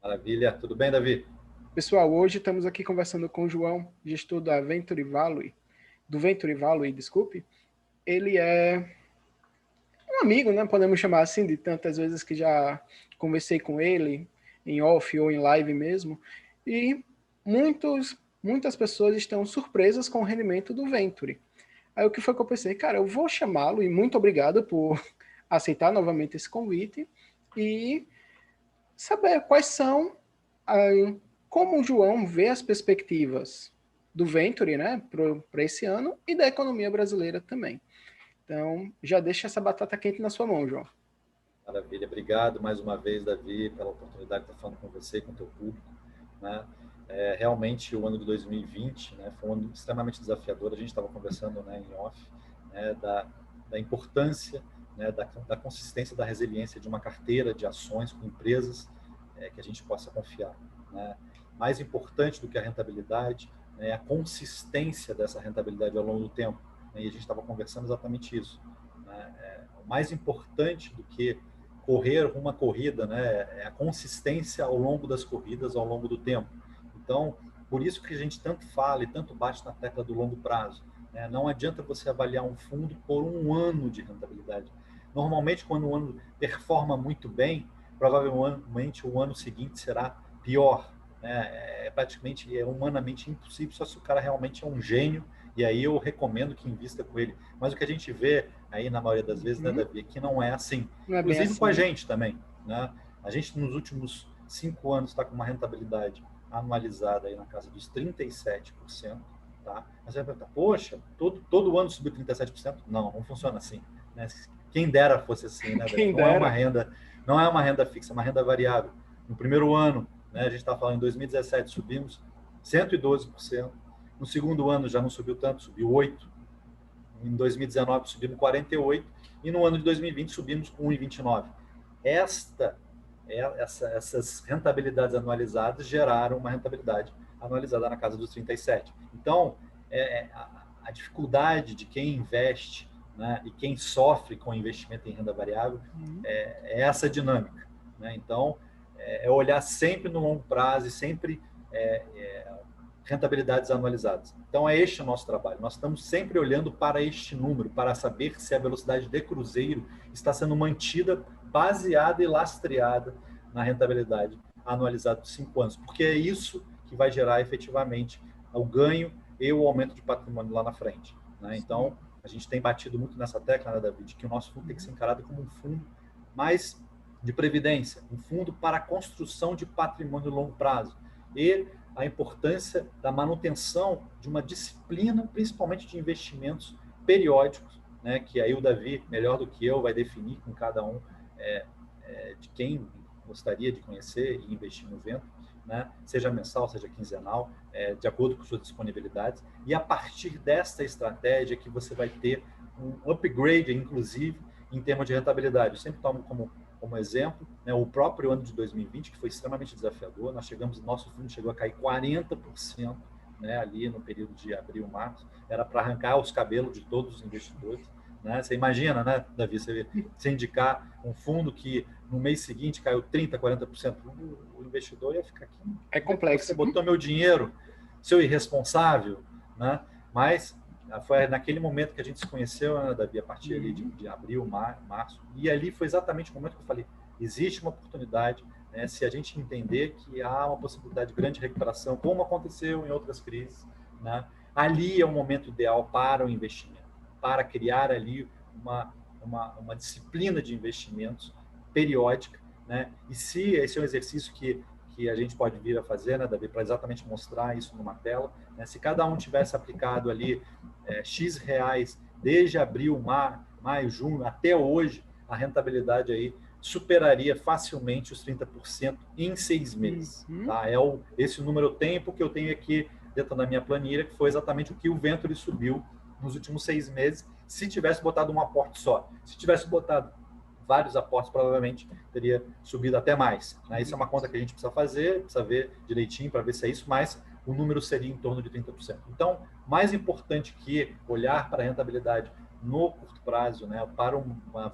Maravilha. Tudo bem, Davi? Pessoal, hoje estamos aqui conversando com o João, gestor da Venture Valley, do Venture Valley, desculpe. Ele é um amigo, né? Podemos chamar assim, de tantas vezes que já conversei com ele, em off ou em live mesmo. E muitas pessoas estão surpresas com o rendimento do Venture. Aí o que foi que eu pensei? Cara, eu vou chamá-lo e muito obrigado por aceitar novamente esse convite e saber quais são, como o João vê as perspectivas do Venture, né, para esse ano e da economia brasileira também. Então, já deixa essa batata quente na sua mão, João. Maravilha. Obrigado mais uma vez, Davi, pela oportunidade de estar falando com você e com o teu público, né? Realmente, o ano de 2020, né, foi um ano extremamente desafiador. A gente estava conversando, né, em off, né, da importância, né, da consistência, da resiliência de uma carteira de ações com empresas que a gente possa confiar, né? Mais importante do que a rentabilidade, né, é a consistência dessa rentabilidade ao longo do tempo, né? E a gente estava conversando exatamente isso, né? O mais importante do que correr uma corrida, né, é a consistência ao longo das corridas, ao longo do tempo. Então, por isso que a gente tanto fala e tanto bate na tecla do longo prazo, né? Não adianta você avaliar um fundo por um ano de rentabilidade. Normalmente, quando o ano performa muito bem, provavelmente o ano seguinte será pior, né? Praticamente humanamente impossível, só se o cara realmente é um gênio, e aí eu recomendo que invista com ele. Mas o que a gente vê aí na maioria das vezes, né, Davi, é que não é assim. Não é bem Inclusive com assim, a né? gente também, né? A gente nos últimos 5 anos está com uma rentabilidade anualizada aí na casa dos 37%, tá? Mas você vai perguntar, poxa, todo ano subiu 37%? Não, não funciona assim, né? Quem dera fosse assim, né, Davi? Quem dera. Não é uma renda fixa, é uma renda variável. No primeiro ano, né, a gente está falando em 2017, subimos 112%. No segundo ano já não subiu tanto, subiu 8%. Em 2019 subimos 48% e no ano de 2020 subimos 1,29%. Essas rentabilidades anualizadas geraram uma rentabilidade anualizada na casa dos 37%. Então, a dificuldade de quem investe, né, e quem sofre com investimento em renda variável é essa dinâmica, né? Então, é olhar sempre no longo prazo e sempre rentabilidades anualizadas. Então, é este o nosso trabalho. Nós estamos sempre olhando para este número, para saber se a velocidade de cruzeiro está sendo mantida, baseada e lastreada na rentabilidade anualizada dos 5 anos, porque é isso que vai gerar efetivamente o ganho e o aumento de patrimônio lá na frente, né? Então, a gente tem batido muito nessa tecla, né, David, que o nosso fundo tem que ser encarado como um fundo mais de previdência, um fundo para a construção de patrimônio a longo prazo. E a importância da manutenção de uma disciplina, principalmente de investimentos periódicos, né, que aí o Davi, melhor do que eu, vai definir com cada um de quem gostaria de conhecer e investir no Vento, né, seja mensal, seja quinzenal, de acordo com suas disponibilidades. E a partir desta estratégia que você vai ter um upgrade, inclusive, em termos de rentabilidade. Eu sempre tomo como exemplo, né, o próprio ano de 2020, que foi extremamente desafiador. Nosso fundo chegou a cair 40%, né, ali no período de abril, março. Era para arrancar os cabelos de todos os investidores, né? Você imagina, né, Davi, você indicar um fundo que no mês seguinte caiu 30%, 40%, o investidor ia ficar aqui, É onde é que você complexo. botou meu dinheiro, seu irresponsável, né? Mas foi naquele momento que a gente se conheceu, né, Davi, a partir ali de abril, março, e ali foi exatamente o momento que eu falei, existe uma oportunidade, né, se a gente entender que há uma possibilidade de grande recuperação, como aconteceu em outras crises, né, ali é o momento ideal para o investimento, para criar ali uma disciplina de investimentos periódica, né, e se esse é um exercício que a gente pode vir a fazer, né, Davi, para exatamente mostrar isso numa tela, né, se cada um tivesse aplicado ali X reais desde abril, maio, junho, até hoje, a rentabilidade aí superaria facilmente os 30% em 6 meses. Tá? Esse número eu tenho porque eu tenho aqui dentro da minha planilha, que foi exatamente o que o Venture subiu nos últimos 6 meses, se tivesse botado um aporte só. Se tivesse botado vários aportes, provavelmente teria subido até mais, né? Isso é uma conta que a gente precisa fazer, precisa ver direitinho para ver se é isso, mas o número seria em torno de 30%. Então, mais importante que olhar para a rentabilidade no curto prazo, né, para uma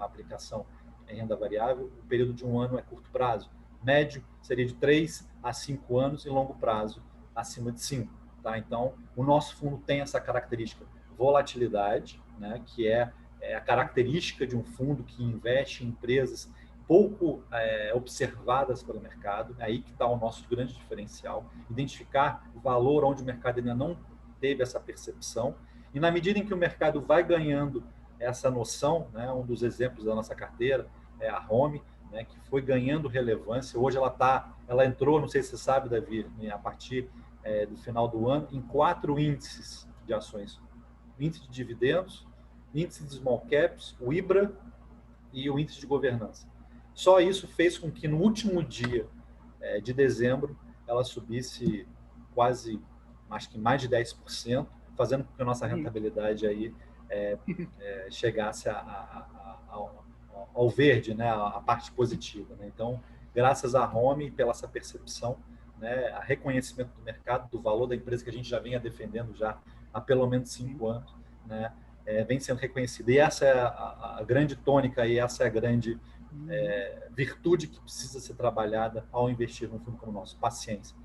aplicação em renda variável, o período de um ano é curto prazo. médio seria de 3 a 5 anos e longo prazo acima de 5. Tá? Então, o nosso fundo tem essa característica volatilidade, né, que é a característica de um fundo que investe em empresas pouco observadas pelo mercado. É aí que está o nosso grande diferencial, identificar o valor onde o mercado ainda não teve essa percepção, e na medida em que o mercado vai ganhando essa noção, né, um dos exemplos da nossa carteira é a Home, né, que foi ganhando relevância. Hoje ela entrou, não sei se você sabe, Davi, a partir do final do ano, em 4 índices de ações: índice de dividendos, índice de small caps, o IBRA e o índice de governança. Só isso fez com que no último dia de dezembro ela subisse quase, acho que mais de 10%, fazendo com que a nossa rentabilidade aí chegasse ao verde, né, a parte positiva. Né? Então, graças à Home, pela essa percepção, né, a reconhecimento do mercado, do valor da empresa que a gente já vinha defendendo já há pelo menos 5 anos, né, vem sendo reconhecida. E essa é a grande tônica e essa é a grande virtude que precisa ser trabalhada ao investir num fundo como o nosso: paciência.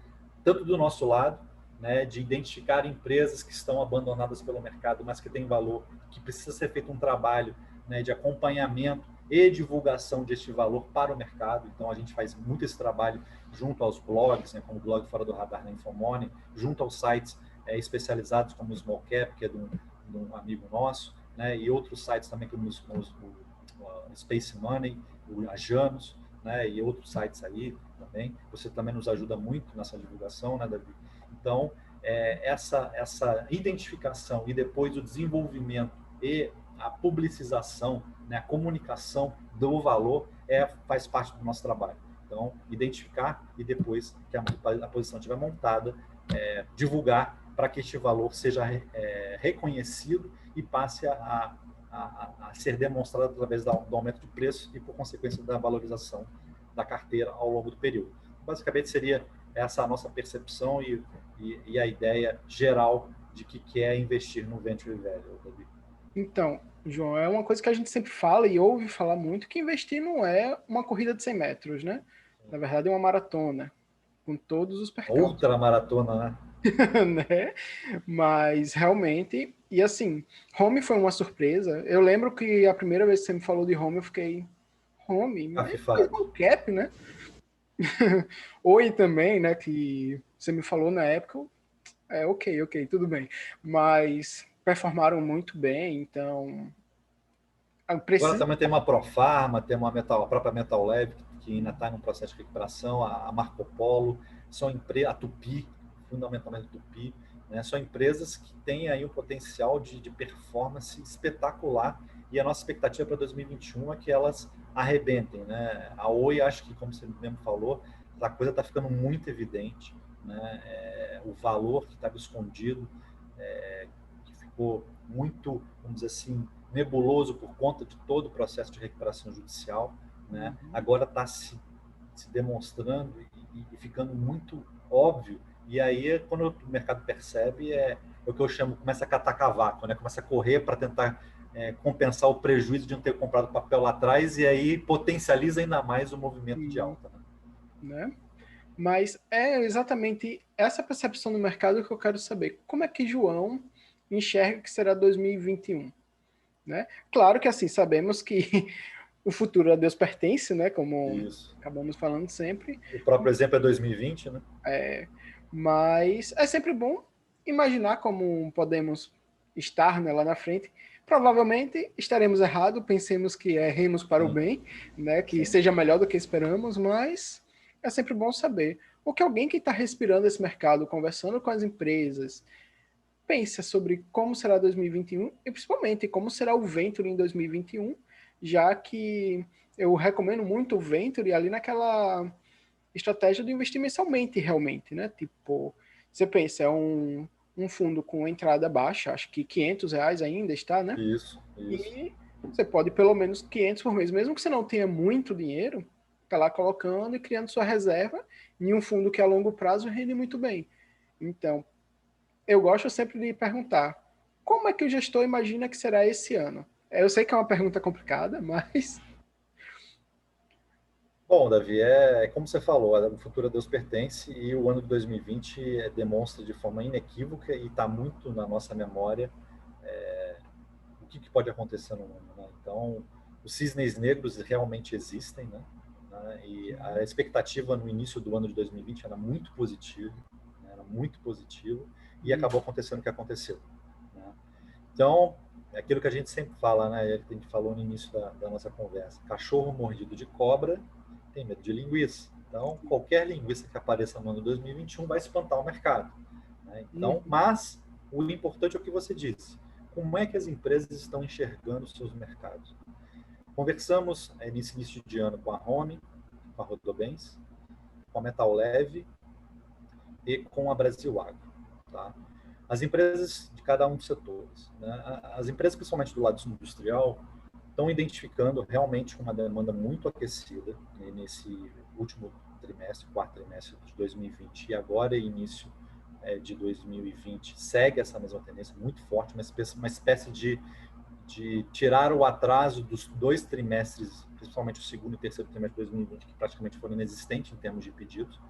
Tanto do nosso lado, né, de identificar empresas que estão abandonadas pelo mercado, mas que têm valor, que precisa ser feito um trabalho, né, de acompanhamento e divulgação deste valor para o mercado. Então, a gente faz muito esse trabalho junto aos blogs, né, como o blog Fora do Radar na Infomoney, junto aos sites especializados como o Small Cap, que é de um amigo nosso, né, e outros sites também como o Space Money, o Ajanos, né, e outros sites aí também. Você também nos ajuda muito nessa divulgação, né, Davi? Então, essa identificação e depois o desenvolvimento e a publicização, né, a comunicação do valor faz parte do nosso trabalho. Então, identificar e depois que a posição estiver montada, divulgar para que este valor seja reconhecido e passe a ser demonstrado através do aumento de preço e, por consequência, da valorização da carteira ao longo do período. Basicamente, seria essa a nossa percepção e a ideia geral de que é investir no Venture Value, Davi. Então, João, é uma coisa que a gente sempre fala e ouve falar muito, que investir não é uma corrida de 100 metros, né? Na verdade, é uma maratona, com todos os percalços. Outra maratona, né? Né? Mas, realmente, e assim, Home foi uma surpresa. Eu lembro que a primeira vez que você me falou de Home, eu fiquei, Home? Mas small cap, né? Oi também, né, que você me falou na época, ok, tudo bem. Mas performaram muito bem, então... Agora também tem uma Profarma, tem a própria Metal Lab, que ainda está em processo de recuperação, a Marco Polo, a Tupi, fundamentalmente a Tupi, né? São empresas que têm aí um potencial de performance espetacular, e a nossa expectativa para 2021 é que elas arrebentem, né? A Oi, acho que, como você mesmo falou, a coisa está ficando muito evidente, né? O valor que estava escondido, que ficou muito, vamos dizer assim, nebuloso por conta de todo o processo de recuperação judicial, né? Agora está se demonstrando e ficando muito óbvio. E aí, quando o mercado percebe, é o que eu chamo, começa a catar cavaco, né? Começa a correr para tentar compensar o prejuízo de não ter comprado papel lá atrás, e aí potencializa ainda mais o movimento de alta. Né? Mas é exatamente essa percepção do mercado que eu quero saber. Como é que João enxerga que será 2021? Né? Claro que assim, sabemos que o futuro a Deus pertence, né? Como acabamos falando sempre. O próprio exemplo é 2020, né? Mas é sempre bom imaginar como podemos estar, né, lá na frente. Provavelmente estaremos errados, pensemos que erremos para o bem, né? Que seja melhor do que esperamos, mas é sempre bom saber. O que alguém que está respirando esse mercado, conversando com as empresas, pensa sobre como será 2021 e principalmente como será o Venture em 2021, já que eu recomendo muito o Venture ali naquela estratégia do investir mensalmente realmente, né? Tipo, você pensa, é um fundo com entrada baixa, acho que R$500 ainda está, né? Isso. E você pode pelo menos 500 por mês, mesmo que você não tenha muito dinheiro, tá lá colocando e criando sua reserva em um fundo que a longo prazo rende muito bem. Então, eu gosto sempre de perguntar, como é que o gestor imagina que será esse ano? Eu sei que é uma pergunta complicada, mas... Bom, Davi, como você falou, o futuro a Deus pertence e o ano de 2020 demonstra de forma inequívoca e está muito na nossa memória o que pode acontecer no mundo, né? Então, os cisnes negros realmente existem, né? E a expectativa no início do ano de 2020 era muito positiva, né? Era muito positiva e acabou acontecendo o que aconteceu, né? Então, é aquilo que a gente sempre fala, né? A gente falou no início da nossa conversa. Cachorro mordido de cobra tem medo de linguiça. Então, qualquer linguiça que apareça no ano 2021 vai espantar o mercado, né? Então, mas o importante é o que você disse. Como é que as empresas estão enxergando os seus mercados? Conversamos nesse início de ano com a Home, com a Rodobens, com a Metal Leve e com a Brasil Agro, tá? As empresas de cada um dos setores, né? As empresas, principalmente do lado industrial, estão identificando realmente uma demanda muito aquecida, né, nesse último trimestre, quarto trimestre de 2020 e agora início de 2020 segue essa mesma tendência muito forte, uma espécie de tirar o atraso dos 2 trimestres, principalmente o segundo e terceiro trimestre de 2020, que praticamente foram inexistentes em termos de pedidos.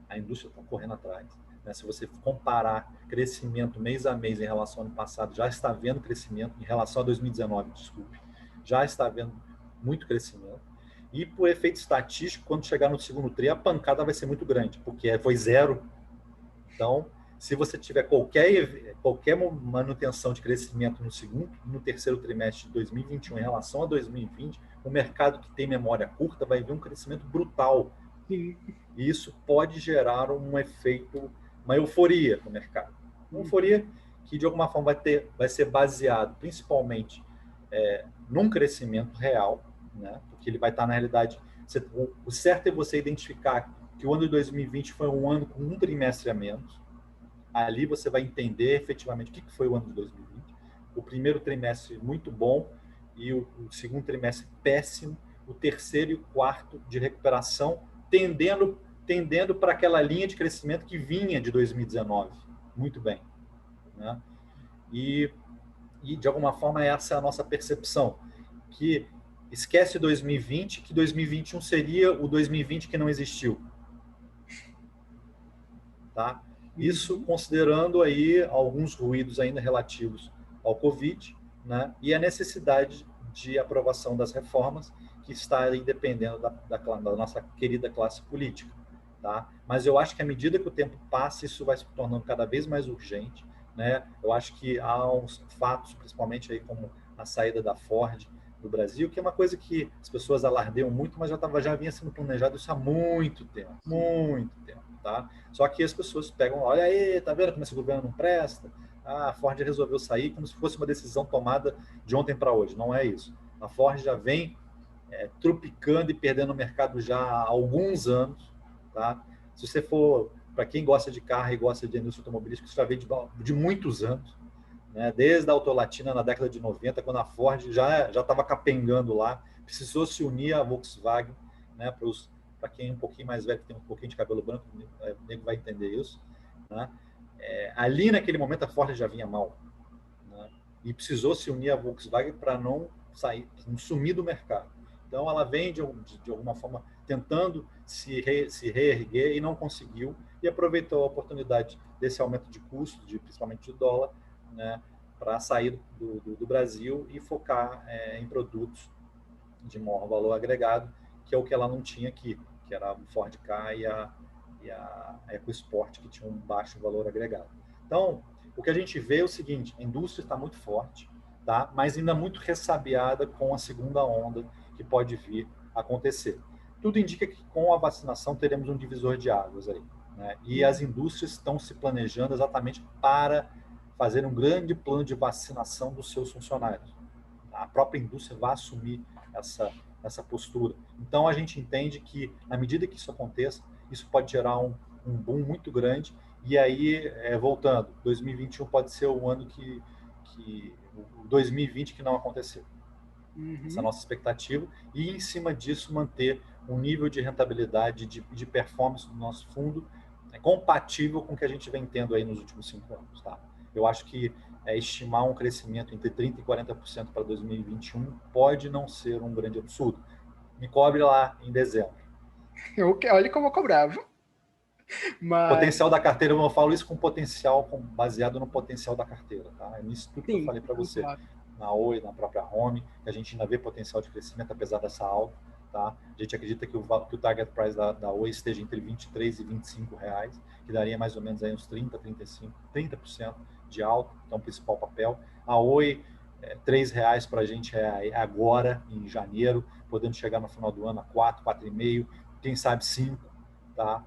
A indústria está correndo atrás, né? Se você comparar crescimento mês a mês em relação ao ano passado, já está vendo crescimento em relação a 2019, desculpe, já está vendo muito crescimento. E por efeito estatístico, quando chegar no segundo tri, a pancada vai ser muito grande, porque foi zero. Então, se você tiver qualquer manutenção de crescimento no segundo, no terceiro trimestre de 2021 em relação a 2020, o mercado que tem memória curta vai ver um crescimento brutal. Sim. E isso pode gerar um efeito, uma euforia no mercado. Uma euforia que, de alguma forma, vai ser baseado principalmente num crescimento real, né? Porque ele vai estar, na realidade, o certo é você identificar que o ano de 2020 foi um ano com um trimestre a menos. Ali você vai entender efetivamente o que foi o ano de 2020. O primeiro trimestre muito bom e o segundo trimestre péssimo. O terceiro e o quarto de recuperação, tendendo para aquela linha de crescimento que vinha de 2019. Muito bem, né? E, de alguma forma, essa é a nossa percepção. Que esquece 2020, que 2021 seria o 2020 que não existiu. Tá? Isso considerando aí alguns ruídos ainda relativos ao Covid, né? E a necessidade de aprovação das reformas que está aí dependendo da nossa querida classe política. Tá? Mas eu acho que à medida que o tempo passa, isso vai se tornando cada vez mais urgente, né? Eu acho que há uns fatos, principalmente aí como a saída da Ford do Brasil, que é uma coisa que as pessoas alardeiam muito, mas já vinha sendo planejado isso há muito tempo, muito tempo. Tá? Só que as pessoas pegam, olha aí, tá vendo como esse governo não presta? A Ford resolveu sair como se fosse uma decisão tomada de ontem para hoje. Não é isso. A Ford já vem tropicando e perdendo o mercado já há alguns anos. Tá? Se você for, para quem gosta de carro e gosta de indústria automobilística, isso já vem de muitos anos. Né? Desde a Autolatina, na década de 90, quando a Ford já estava capengando lá, precisou se unir à Volkswagen, né, para quem é um pouquinho mais velho, que tem um pouquinho de cabelo branco, o nego vai entender isso. Né? Ali, naquele momento, a Ford já vinha mal. Né? E precisou se unir à Volkswagen para não sair, não sumir do mercado. Então, ela vem, de alguma forma, tentando se reerguer e não conseguiu, e aproveitou a oportunidade desse aumento de custo, principalmente de dólar, né, para sair do Brasil e focar em produtos de maior valor agregado, que é o que ela não tinha aqui, que era a Ford Ka e a EcoSport, que tinha um baixo valor agregado. Então, o que a gente vê é o seguinte, a indústria está muito forte, tá? Mas ainda muito ressabiada com a segunda onda que pode vir a acontecer. Tudo indica que com a vacinação teremos um divisor de águas aí, né? E as indústrias estão se planejando exatamente para fazer um grande plano de vacinação dos seus funcionários. A própria indústria vai assumir essa postura. Então, a gente entende que, na medida que isso aconteça, isso pode gerar um boom muito grande. E aí, voltando, 2021 pode ser o ano que 2020 que não aconteceu. Essa é a nossa expectativa. E, em cima disso, manter um nível de rentabilidade, de performance do nosso fundo compatível com o que a gente vem tendo aí nos últimos 5 anos. Tá? Eu acho que estimar um crescimento entre 30% e 40% para 2021 pode não ser um grande absurdo. Me cobre lá em dezembro. Olha como eu cobrava. Mas, Potencial da carteira, eu falo isso com potencial, baseado no potencial da carteira. Tá? É nisso tudo que eu sim, falei para você. claro. Na Oi, na própria Home, que a gente ainda vê potencial de crescimento, apesar dessa alta. Tá? A gente acredita que o target price da Oi esteja entre 23 e 25 reais, que daria mais ou menos aí uns 30% de alta, que é o principal papel. A Oi, R$ 3 para a gente é agora, em janeiro, podendo chegar no final do ano a 4, 4,5, quem sabe 5, tá?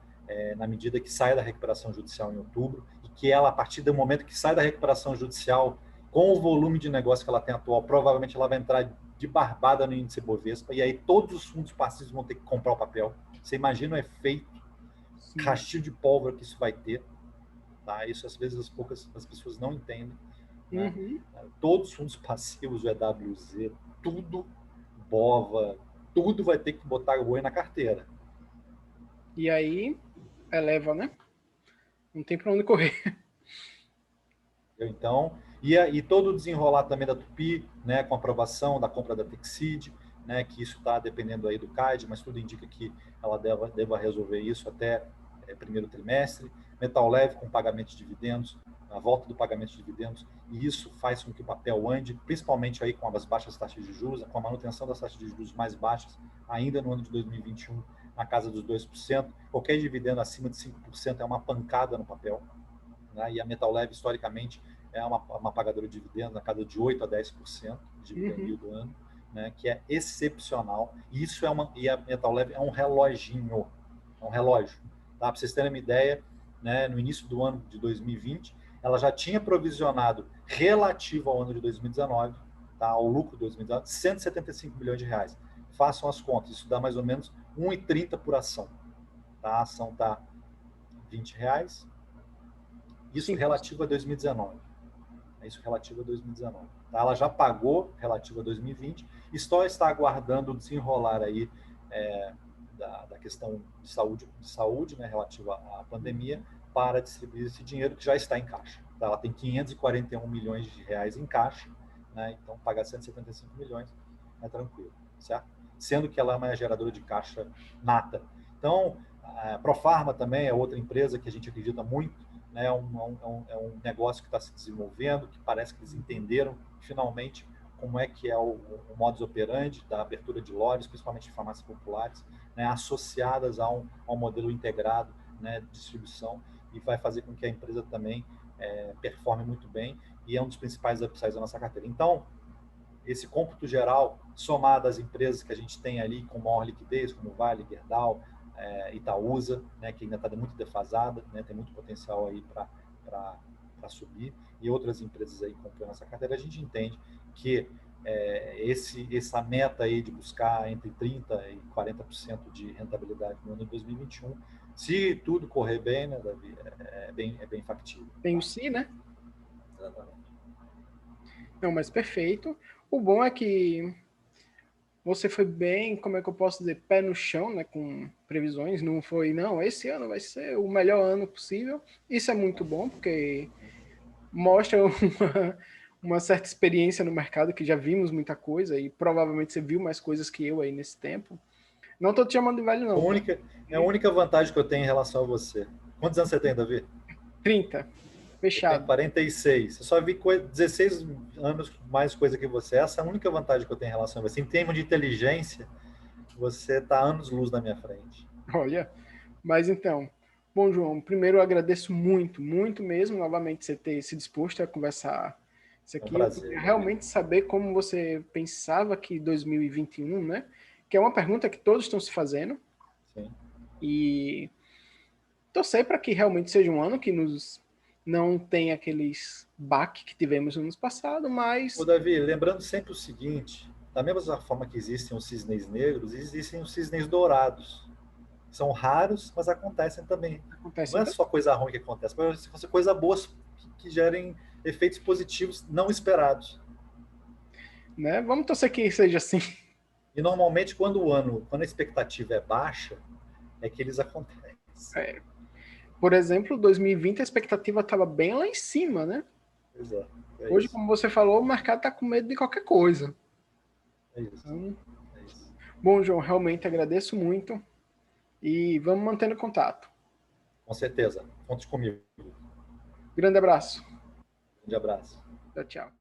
Na medida que sai da recuperação judicial em outubro, e que ela, a partir do momento que sai da recuperação judicial, com o volume de negócio que ela tem atual, provavelmente ela vai entrar de barbada no índice Bovespa, e aí todos os fundos passivos vão ter que comprar o papel. Você imagina o efeito Sim. rastilho de pólvora que isso vai ter. Tá? Isso, às vezes, as pessoas não entendem. Né? Uhum. Todos os fundos passivos, o EWZ, tudo, BOVA, tudo vai ter que botar o boi na carteira. E aí, eleva, né? Não tem para onde correr. Então, e todo o desenrolar também da Tupi, né, com a aprovação da compra da Texid, né, que isso está dependendo aí do CAD, mas tudo indica que ela deva resolver isso até primeiro trimestre. Metal Leve com pagamento de dividendos, a volta do pagamento de dividendos, e isso faz com que o papel ande, principalmente aí com as baixas taxas de juros, com a manutenção das taxas de juros mais baixas, ainda no ano de 2021, na casa dos 2%. Qualquer dividendo acima de 5% é uma pancada no papel. Né? E a Metal Leve, historicamente, é uma pagadora de dividendos na casa de 8 a 10% de dividendo do ano, né? Que é excepcional. E a Metal Leve é um reloginho, é um relógio. Tá? Para vocês terem uma ideia, né? No início do ano de 2020, ela já tinha provisionado, relativo ao ano de 2019, tá? Ao lucro de 2019, 175 milhões de reais. Façam as contas, isso dá mais ou menos 1,30 por ação. Tá? A ação está R$ 20, isso 5%. relativo a 2019. É isso relativo a 2019. Tá? Ela já pagou relativo a 2020 e só está aguardando o desenrolar aí da questão de saúde, né, relativa à pandemia, para distribuir esse dinheiro que já está em caixa. Tá? Ela tem 541 milhões de reais em caixa, né? Então pagar 175 milhões é tranquilo, certo? Sendo que ela é uma geradora de caixa nata. Então, a Profarma também é outra empresa que a gente acredita muito, né? É um negócio que está se desenvolvendo, que parece que eles entenderam finalmente como é que é o modus operandi da abertura de lojas, principalmente de farmácias populares, né, associadas a um modelo integrado, né, de distribuição, e vai fazer com que a empresa também performe muito bem, e é um dos principais upsides da nossa carteira. Então, esse cômputo geral, somado às empresas que a gente tem ali com maior liquidez, como Vale, Gerdau, Itaúsa, né, que ainda está muito defasada, né, tem muito potencial aí para subir, e outras empresas aí comprando essa carteira, a gente entende que essa meta aí de buscar entre 30% e 40% de rentabilidade no ano de 2021, se tudo correr bem, né, Davi, é bem factível. Tem o Tá? si, né? Exatamente. Não, mas perfeito. O bom é que você foi bem, como é que eu posso dizer, pé no chão, né, com previsões. Não foi, não, esse ano vai ser o melhor ano possível. Isso é muito bom, porque mostra uma certa experiência no mercado, que já vimos muita coisa, e provavelmente você viu mais coisas que eu aí nesse tempo. Não tô te chamando de velho, não, tá? É a única vantagem que eu tenho em relação a você. Quantos anos você tem, Davi? 30, Eu tenho fechado. 46. Eu só vi 16 anos mais coisa que você. Essa é a única vantagem que eu tenho em relação a você. Em termos de inteligência, você está anos-luz na minha frente. Olha, mas então, bom, João, primeiro eu agradeço muito, muito mesmo, novamente, você ter se disposto a conversar isso É um aqui. Eu prazer, queria Davi. realmente saber como você pensava que 2021, né? Que é uma pergunta que todos estão se fazendo, Sim. e torcer para que realmente seja um ano que nos não tenha aqueles baques que tivemos no ano passado, Ô, mas Davi, lembrando sempre o seguinte: da mesma forma que existem os cisnes negros, existem os cisnes dourados. São raros, mas acontecem também. Não acontece é também, só coisa ruim que acontece, mas são coisas boas que gerem efeitos positivos não esperados. né? Vamos torcer que seja assim. E normalmente quando a expectativa é baixa, é que eles acontecem. É, por exemplo, 2020 a expectativa estava bem lá em cima, né? Exato. É Hoje, isso. como você falou, o mercado está com medo de qualquer coisa. É isso. Então, É isso. bom, João, realmente agradeço muito. E vamos mantendo contato. Com certeza. Conte comigo. Grande abraço. Grande abraço. Tchau, tchau.